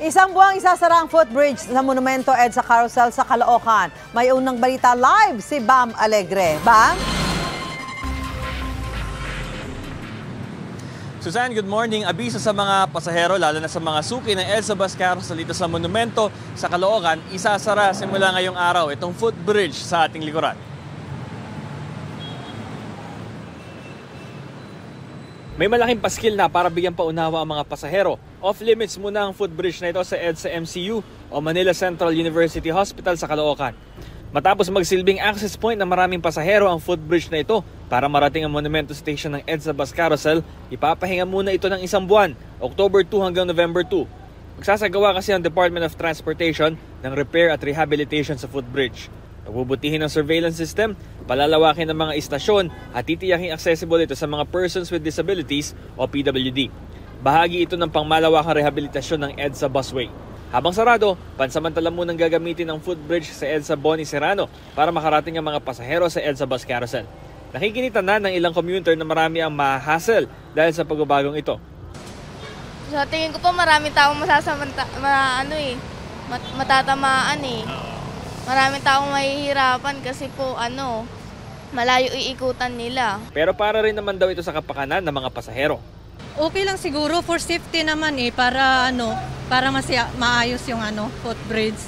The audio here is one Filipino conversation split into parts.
Isang buwang isasara ang footbridge sa Monumento EDSA Carousel sa Caloocan. May unang balita live si Bam Alegre. Bam? Suzanne, good morning. Abiso sa mga pasahero, lalo na sa mga suki ng EDSA Bus Carousel dito sa Monumento sa Caloocan, isasara simula ngayong araw itong footbridge sa ating likuran. May malaking paskil na para bigyan paunawa ang mga pasahero. Off-limits muna ang footbridge na ito sa EDSA MCU o Manila Central University Hospital sa Caloocan. Matapos magsilbing access point ng maraming pasahero ang footbridge na ito para marating ang Monumento Station ng EDSA Bus Carousel, ipapahinga muna ito ng isang buwan, October 2 hanggang November 2. Magsasagawa kasi ang Department of Transportation ng repair at rehabilitation sa footbridge. Pagbubutihin ng surveillance system, palalawakin ng mga istasyon at titiyaking accessible ito sa mga persons with disabilities o PWD. Bahagi ito ng pangmalawakang rehabilitasyon ng EDSA Busway. Habang sarado, pansamantala munang gagamitin ang footbridge sa EDSA Boni Serrano para makarating ang mga pasahero sa EDSA Bus Carousel. Nakikinita na ng ilang commuter na marami ang ma-hassle dahil sa pagbabagong ito. Sa tingin ko po marami taong matatamaan eh. Maraming taong mahihirapan kasi po malayo iikutan nila. Pero para rin naman daw ito sa kapakanan ng mga pasahero. Okay lang siguro for safety naman para maayos yung footbridge.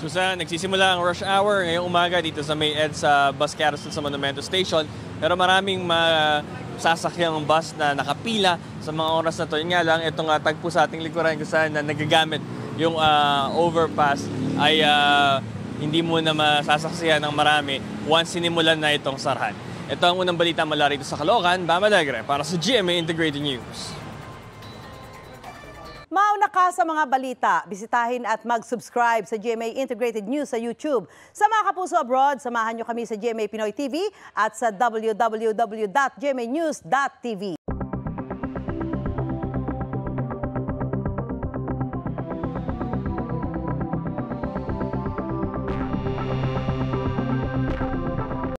Susan, nagsisimula ang rush hour ngayong umaga dito sa may EDSA Bus Carousel sa Monumento Station. Pero maraming sasakyang bus na nakapila sa mga oras na to. Yun nga lang, itong tagpo sa ating likuran kung saan na nagagamit yung overpass ay hindi muna masasaksihan ng marami once sinimulan na itong sarhan. Ito ang unang balita mula rito sa Caloocan. Bam Alegre para sa GMA Integrated News. Mauna ka sa mga balita. Bisitahin at mag-subscribe sa GMA Integrated News sa YouTube. Sa mga kapuso abroad, samahan nyo kami sa GMA Pinoy TV at sa www.gmanews.tv.